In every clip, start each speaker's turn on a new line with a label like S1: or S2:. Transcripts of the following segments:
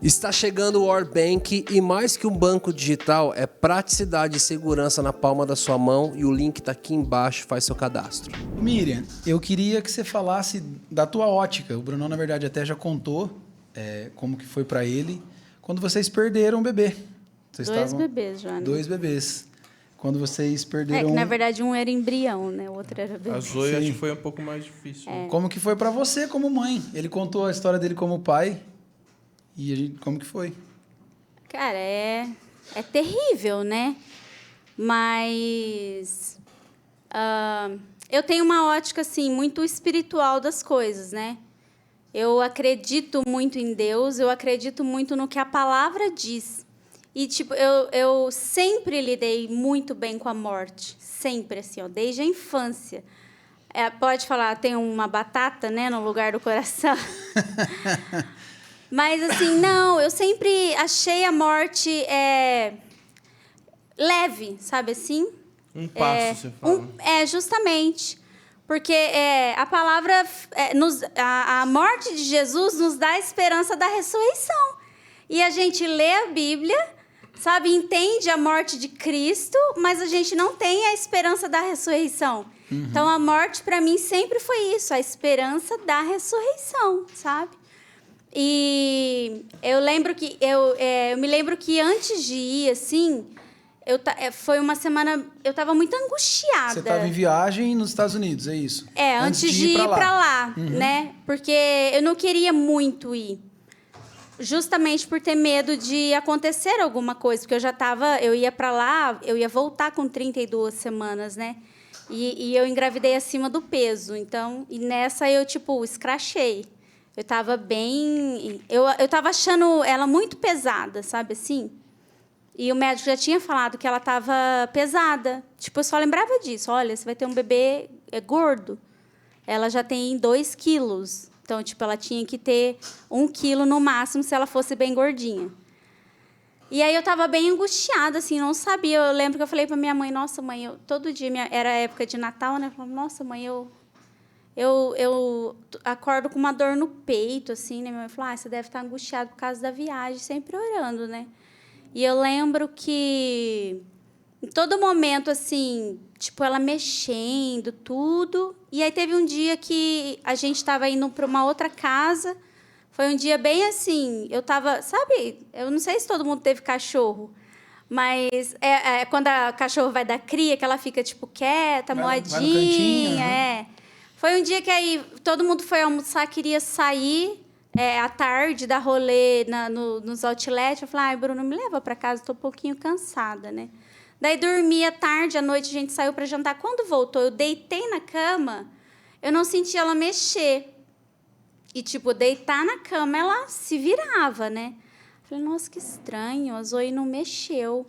S1: Está chegando o Warbank e mais que um banco digital, é praticidade e segurança na palma da sua mão e o link está aqui embaixo, faz seu cadastro.
S2: Miriam, eu queria que você falasse da tua ótica. O Brunão, na verdade, até já contou como que foi para ele quando vocês perderam o bebê.
S3: Dois bebês já, né?
S2: 2 bebês. Quando vocês perderam...
S3: que na verdade um era embrião, né? O outro era bebê.
S4: A Zoe acho que foi um pouco mais difícil.
S2: Como que foi para você como mãe? Ele contou a história dele como pai. E a gente, como que foi?
S3: Cara, é terrível, né? Mas eu tenho uma ótica, assim, muito espiritual das coisas, né? Eu acredito muito em Deus, eu acredito muito no que a palavra diz. E, tipo, eu sempre lidei muito bem com a morte. Sempre, assim, ó, desde a infância. Pode falar, tem uma batata, né, no lugar do coração. Mas, assim, não, eu sempre achei a morte leve, sabe assim?
S4: Um passo, você fala.
S3: Justamente. Porque a palavra, a morte de Jesus nos dá a esperança da ressurreição. E a gente lê a Bíblia, sabe, entende a morte de Cristo, mas a gente não tem a esperança da ressurreição. Uhum. Então, a morte, para mim, sempre foi isso, a esperança da ressurreição, sabe? E eu lembro que eu me lembro que antes de ir, assim, foi uma semana, eu estava muito angustiada.
S2: Você estava em viagem nos Estados Unidos, é isso?
S3: Antes de ir para lá, né? Porque eu não queria muito ir. Justamente por ter medo de acontecer alguma coisa, porque eu ia para lá, eu ia voltar com 32 semanas, né? E eu engravidei acima do peso, então, e nessa eu, tipo, escrachei. Eu estava bem... Eu estava achando ela muito pesada, sabe assim? E o médico já tinha falado que ela estava pesada. Tipo, eu só lembrava disso. Olha, você vai ter um bebê gordo. Ela já tem 2 quilos. Então, tipo, ela tinha que ter 1 quilo no máximo se ela fosse bem gordinha. E aí eu estava bem angustiada, assim, não sabia. Eu lembro que eu falei para minha mãe, nossa, mãe, todo dia, era época de Natal, né? Eu falei, nossa, mãe, eu acordo com uma dor no peito, assim, né? Minha mãe falou, você deve estar angustiado por causa da viagem, sempre orando, né? E eu lembro que, em todo momento, assim, tipo, ela mexendo, tudo. E aí teve um dia que a gente estava indo para uma outra casa. Foi um dia bem assim, eu estava, sabe, eu não sei se todo mundo teve cachorro, mas quando a cachorro vai dar cria, que ela fica, tipo, quieta, moedinha, Foi um dia que aí todo mundo foi almoçar, queria sair à tarde, dar rolê nos outlets. Eu falei, Bruno, me leva para casa, estou um pouquinho cansada, né? Daí dormi à tarde, à noite a gente saiu para jantar. Quando voltou, eu deitei na cama, eu não senti ela mexer. E, tipo, deitar na cama, ela se virava, né? Falei, nossa, que estranho, a Zoe não mexeu.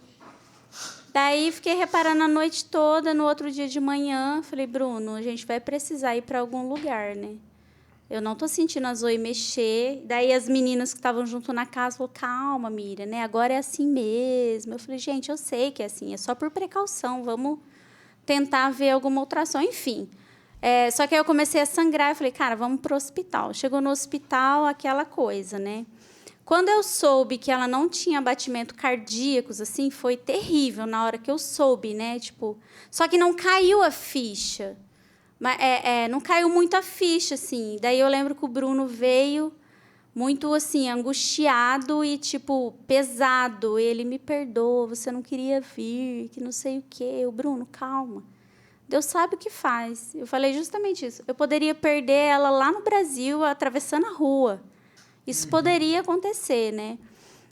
S3: Daí, fiquei reparando a noite toda, no outro dia de manhã, falei, Bruno, a gente vai precisar ir para algum lugar, né? Eu não tô sentindo a Zoe mexer. Daí, as meninas que estavam junto na casa falaram, calma, Miriam, né? Agora é assim mesmo. Eu falei, gente, eu sei que é assim, é só por precaução, vamos tentar ver alguma ultrassom, enfim. Só que aí eu comecei a sangrar, eu falei, cara, vamos para o hospital. Chegou no hospital, aquela coisa, né? Quando eu soube que ela não tinha batimentos cardíacos, assim, foi terrível na hora que eu soube, né? Tipo, só que não caiu a ficha. Não caiu muito a ficha, assim. Daí eu lembro que o Bruno veio muito, assim, angustiado e, tipo, pesado. Ele, me perdoa, você não queria vir, que não sei o quê. O Bruno, calma. Deus sabe o que faz. Eu falei justamente isso. Eu poderia perder ela lá no Brasil, atravessando a rua. Isso poderia acontecer, né?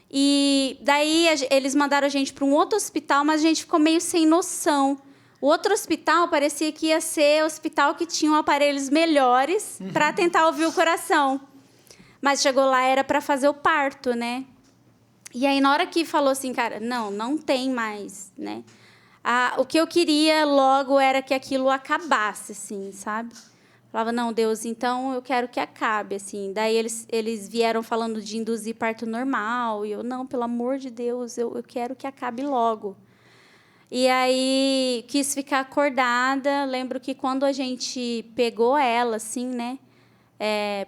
S3: E daí eles mandaram a gente para um outro hospital, mas a gente ficou meio sem noção. O outro hospital parecia que ia ser o hospital que tinha aparelhos melhores para tentar ouvir o coração. Mas chegou lá, era para fazer o parto, né? E aí, na hora que falou assim, cara, não tem mais, né? O que eu queria logo era que aquilo acabasse, assim, sabe? Falava, não, Deus, então eu quero que acabe, assim. Daí eles vieram falando de induzir parto normal, e eu, não, pelo amor de Deus, eu quero que acabe logo. E aí quis ficar acordada. Lembro que quando a gente pegou ela, assim, né?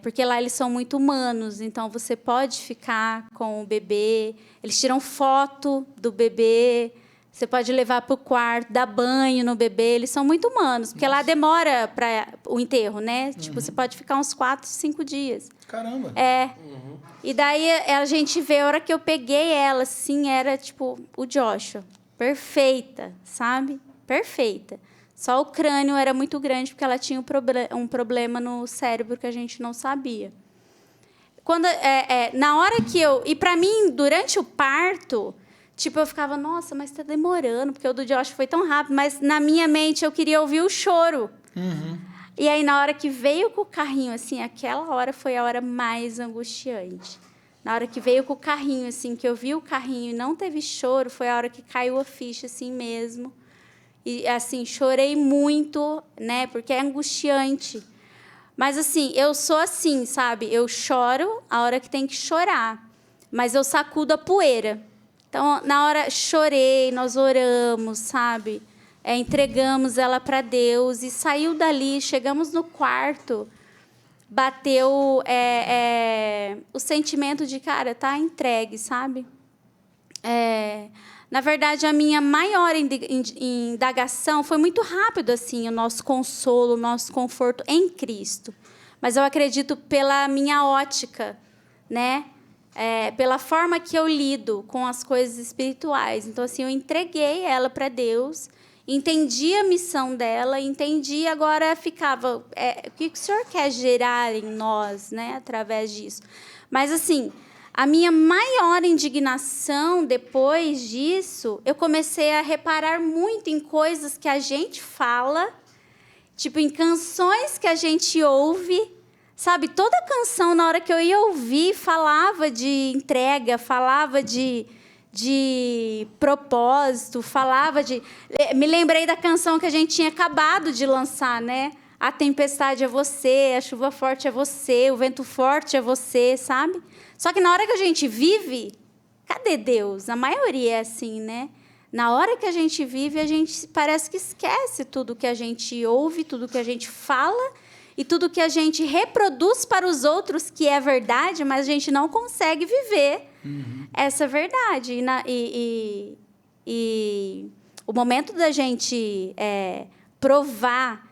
S3: porque lá eles são muito humanos, então você pode ficar com o bebê, eles tiram foto do bebê, você pode levar para o quarto, dar banho no bebê, eles são muito humanos, porque lá demora para o enterro, né? Tipo, você pode ficar uns 4, 5 dias.
S2: Caramba!
S3: E daí a gente vê, a hora que eu peguei ela, assim, era tipo o Joshua, perfeita, sabe? Perfeita. Só o crânio era muito grande, porque ela tinha um problema no cérebro que a gente não sabia. Na hora que eu... E, para mim, durante o parto, tipo, eu ficava, nossa, mas está demorando, porque o do Josh foi tão rápido. Mas, na minha mente, eu queria ouvir o choro. E aí, na hora que veio com o carrinho, assim, aquela hora foi a hora mais angustiante. Na hora que veio com o carrinho, assim, que eu vi o carrinho e não teve choro, foi a hora que caiu a ficha, assim mesmo. E, assim, chorei muito, né? Porque é angustiante. Mas, assim, eu sou assim, sabe? Eu choro a hora que tem que chorar. Mas eu sacudo a poeira. Então, na hora, chorei, nós oramos, sabe? Entregamos ela para Deus e saiu dali, chegamos no quarto, bateu o sentimento de, cara, tá entregue, sabe? Na verdade, a minha maior indagação foi muito rápido, assim, o nosso consolo, o nosso conforto em Cristo. Mas eu acredito pela minha ótica, né? Pela forma que eu lido com as coisas espirituais. Então, assim, eu entreguei ela para Deus, entendi a missão dela, entendi, agora ficava... o que o Senhor quer gerar em nós, né? Através disso. Mas, assim... A minha maior indignação depois disso, eu comecei a reparar muito em coisas que a gente fala, tipo em canções que a gente ouve, sabe? Toda canção, na hora que eu ia ouvir, falava de entrega, falava de propósito, falava de... Me lembrei da canção que a gente tinha acabado de lançar, né? A tempestade é você, a chuva forte é você, o vento forte é você, sabe? Só que na hora que a gente vive, cadê Deus? A maioria é assim, né? Na hora que a gente vive, a gente parece que esquece tudo que a gente ouve, tudo que a gente fala e tudo que a gente reproduz para os outros, que é verdade, mas a gente não consegue viver essa verdade. E o momento da gente provar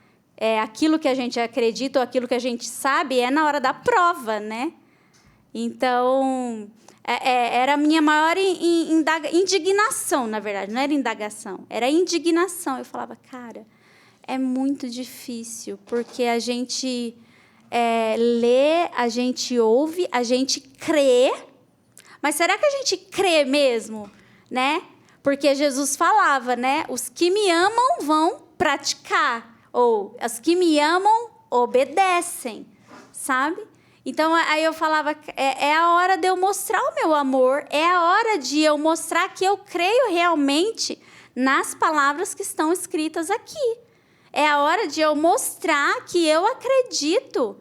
S3: aquilo que a gente acredita ou aquilo que a gente sabe é na hora da prova, né? Então, era a minha maior indignação, na verdade. Não era indagação, era indignação. Eu falava, cara, é muito difícil, porque a gente lê, a gente ouve, a gente crê. Mas será que a gente crê mesmo? Né? Porque Jesus falava, né? Os que me amam vão praticar. Ou os que me amam obedecem, sabe? Então, aí eu falava, é a hora de eu mostrar o meu amor, é a hora de eu mostrar que eu creio realmente nas palavras que estão escritas aqui. É a hora de eu mostrar que eu acredito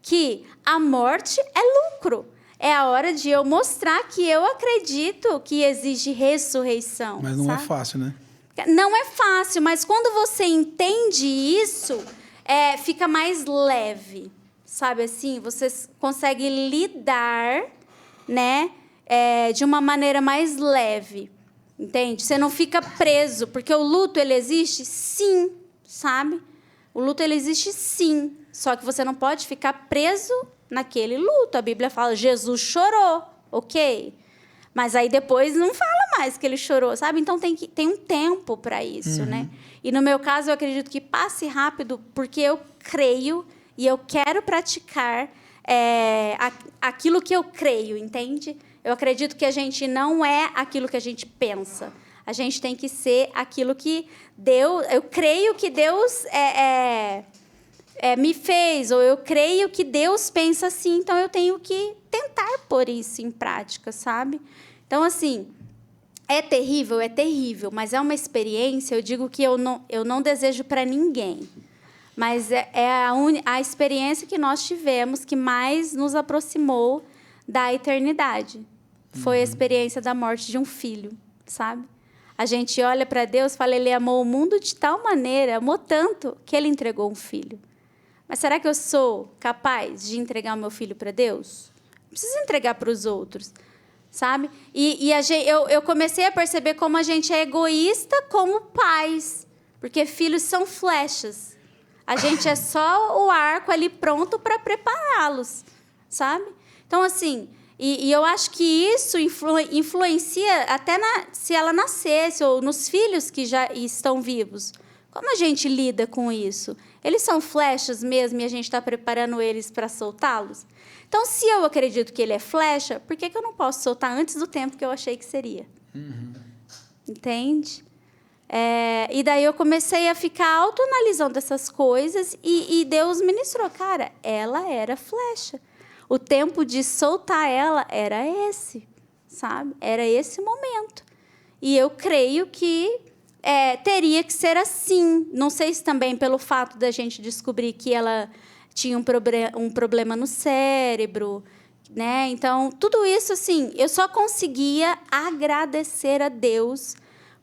S3: que a morte é lucro. É a hora de eu mostrar que eu acredito que existe ressurreição.
S2: Mas não
S3: sabe?
S2: É fácil, né?
S3: Não é fácil, mas quando você entende isso, fica mais leve. Sabe assim, você consegue lidar, né, de uma maneira mais leve, entende? Você não fica preso, porque o luto, ele existe? Sim, sabe? O luto, ele existe sim, só que você não pode ficar preso naquele luto. A Bíblia fala, Jesus chorou, ok? Mas aí depois não fala mais que ele chorou, sabe? Então tem um tempo para isso, né? E no meu caso, eu acredito que passe rápido, porque eu creio e eu quero praticar aquilo que eu creio, entende? Eu acredito que a gente não é aquilo que a gente pensa. A gente tem que ser aquilo que Deus... Eu creio que Deus me fez, ou eu creio que Deus pensa assim, então eu tenho que tentar pôr isso em prática, sabe? Então, assim, é terrível, mas é uma experiência, eu digo que eu não desejo para ninguém. Mas a experiência que nós tivemos que mais nos aproximou da eternidade. Foi a experiência da morte de um filho, sabe? A gente olha para Deus e fala, ele amou o mundo de tal maneira, amou tanto, que ele entregou um filho. Mas será que eu sou capaz de entregar o meu filho para Deus? Não preciso entregar para os outros, sabe? Eu comecei a perceber como a gente é egoísta como pais, porque filhos são flechas. A gente é só o arco ali pronto para prepará-los, sabe? Então, assim, e eu acho que isso influencia até se ela nascesse, ou nos filhos que já estão vivos. Como a gente lida com isso? Eles são flechas mesmo e a gente está preparando eles para soltá-los? Então, se eu acredito que ele é flecha, por que eu não posso soltar antes do tempo que eu achei que seria? Entende? E daí eu comecei a ficar autoanalisando essas coisas e Deus ministrou. Cara, ela era flecha. O tempo de soltar ela era esse, sabe? Era esse momento. E eu creio que teria que ser assim. Não sei se também pelo fato da gente descobrir que ela tinha um problema no cérebro, né? Então, tudo isso, assim, eu só conseguia agradecer a Deus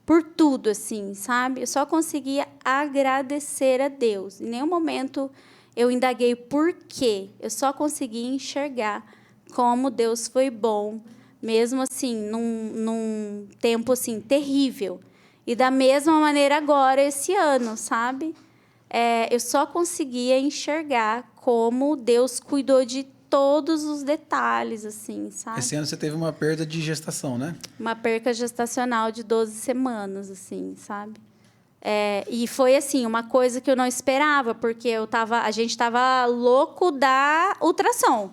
S3: por tudo, assim, sabe? Eu só conseguia agradecer a Deus. Em nenhum momento eu indaguei por quê. Eu só conseguia enxergar como Deus foi bom, mesmo assim, num tempo assim terrível. E da mesma maneira agora, esse ano, sabe? Eu só conseguia enxergar como Deus cuidou de todos os detalhes, assim, sabe?
S2: Esse ano você teve uma perda de gestação, né?
S3: Uma perca gestacional de 12 semanas, assim, sabe? E foi, assim, uma coisa que eu não esperava, porque a gente estava louco da ultrassom.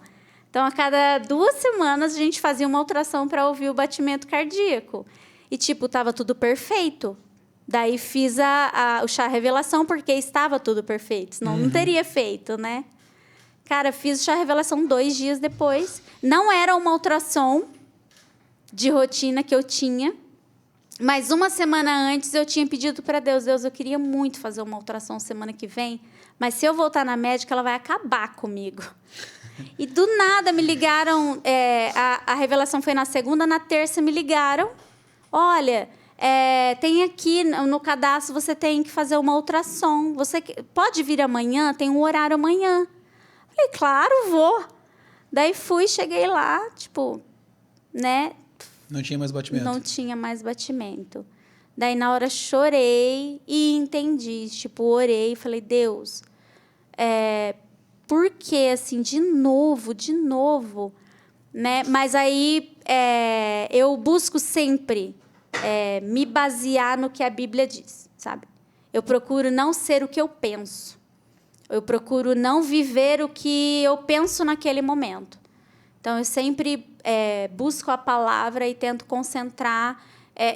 S3: Então, a cada 2 semanas, a gente fazia uma ultrassom para ouvir o batimento cardíaco. E, tipo, estava tudo perfeito. Daí, fiz o chá revelação, porque estava tudo perfeito. Senão, não teria feito, né? Cara, fiz o chá revelação 2 dias depois. Não era uma ultrassom de rotina que eu tinha, mas 1 semana antes eu tinha pedido para Deus, eu queria muito fazer uma ultrassom semana que vem, mas se eu voltar na médica, ela vai acabar comigo. E do nada me ligaram, a revelação foi na segunda, na terça me ligaram, olha, tem aqui no cadastro, você tem que fazer uma ultrassom, você pode vir amanhã? Tem um horário amanhã. Falei, claro, vou. Daí fui, cheguei lá, tipo, né?
S2: Não tinha mais batimento.
S3: Não tinha mais batimento. Daí, na hora, chorei e entendi. Tipo, orei e falei, Deus, por que, assim, de novo, né? Mas aí, eu busco sempre me basear no que a Bíblia diz, sabe? Eu procuro não ser o que eu penso. Eu procuro não viver o que eu penso naquele momento. Então, eu sempre busco a palavra e tento concentrar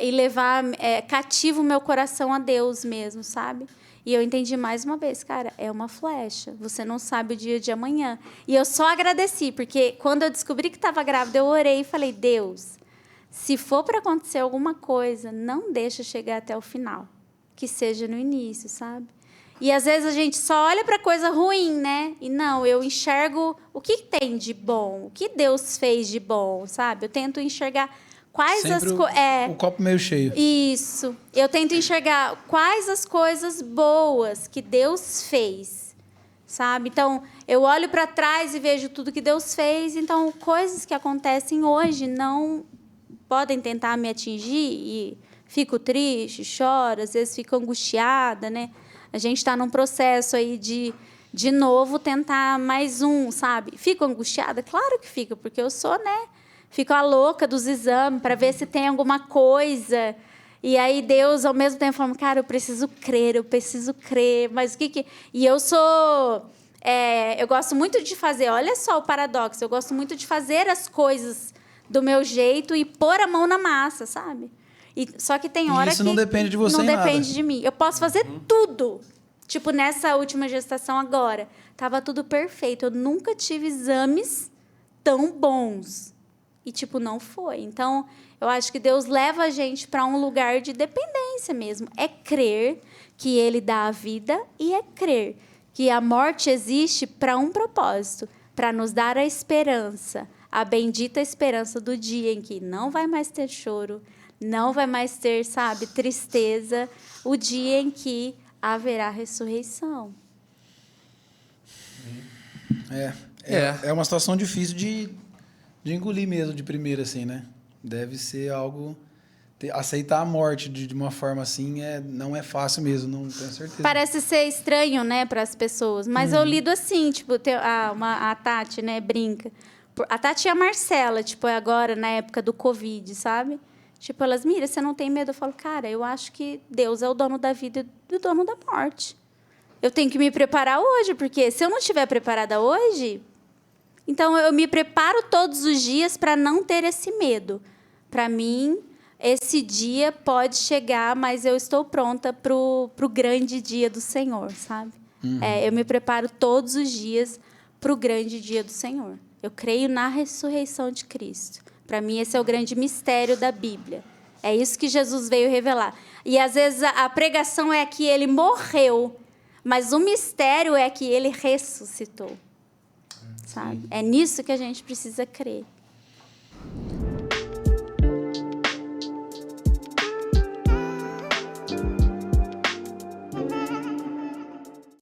S3: e levar cativo o meu coração a Deus mesmo, sabe? E eu entendi mais uma vez, cara, é uma flecha. Você não sabe o dia de amanhã. E eu só agradeci, porque quando eu descobri que estava grávida, eu orei e falei, Deus, se for para acontecer alguma coisa, não deixa chegar até o final. Que seja no início, sabe? E, às vezes, a gente só olha para coisa ruim, né? E, não, eu enxergo o que tem de bom, o que Deus fez de bom, sabe? Eu tento enxergar quais
S2: sempre
S3: as coisas...
S2: o copo meio cheio.
S3: Isso. Eu tento enxergar quais as coisas boas que Deus fez, sabe? Então, eu olho para trás e vejo tudo que Deus fez. Então, coisas que acontecem hoje não podem tentar me atingir e fico triste, choro, às vezes fico angustiada, né? A gente está num processo aí de novo, tentar mais um, sabe? Fico angustiada? Claro que fico, porque eu sou, né? Fico a louca dos exames para ver se tem alguma coisa. E aí Deus, ao mesmo tempo, falando, cara, eu preciso crer. Mas o que... E eu sou... eu gosto muito de fazer... Olha só o paradoxo. Eu gosto muito de fazer as coisas do meu jeito e pôr a mão na massa, sabe? Só que tem hora que...
S2: Isso não depende de você
S3: não
S2: em nada.
S3: depende de mim. Eu posso fazer tudo. Tipo, nessa última gestação agora. Tava tudo perfeito. Eu nunca tive exames tão bons. E, tipo, não foi. Então, eu acho que Deus leva a gente para um lugar de dependência mesmo. É crer que Ele dá a vida e é crer que a morte existe para um propósito, para nos dar a esperança, a bendita esperança do dia em que não vai mais ter choro, não vai mais ter, sabe, tristeza, o dia em que haverá ressurreição.
S2: É uma situação difícil de engolir mesmo, de primeira, assim, né? Deve ser algo... Aceitar a morte de uma forma assim não é fácil mesmo, não tenho certeza.
S3: Parece ser estranho, né, para as pessoas. Mas eu lido assim, tipo, a Tati, né, brinca. A Tati e a Marcela, tipo, agora, na época do Covid, sabe? Tipo, elas, Mira, você não tem medo? Eu falo, cara, eu acho que Deus é o dono da vida e o dono da morte. Eu tenho que me preparar hoje, porque se eu não estiver preparada hoje... Então, eu me preparo todos os dias para não ter esse medo. Para mim... Esse dia pode chegar, mas eu estou pronta para o grande dia do Senhor, sabe? Eu me preparo todos os dias para o grande dia do Senhor. Eu creio na ressurreição de Cristo. Para mim, esse é o grande mistério da Bíblia. É isso que Jesus veio revelar. E, às vezes, a pregação é que ele morreu, mas o mistério é que ele ressuscitou, sabe? É nisso que a gente precisa crer.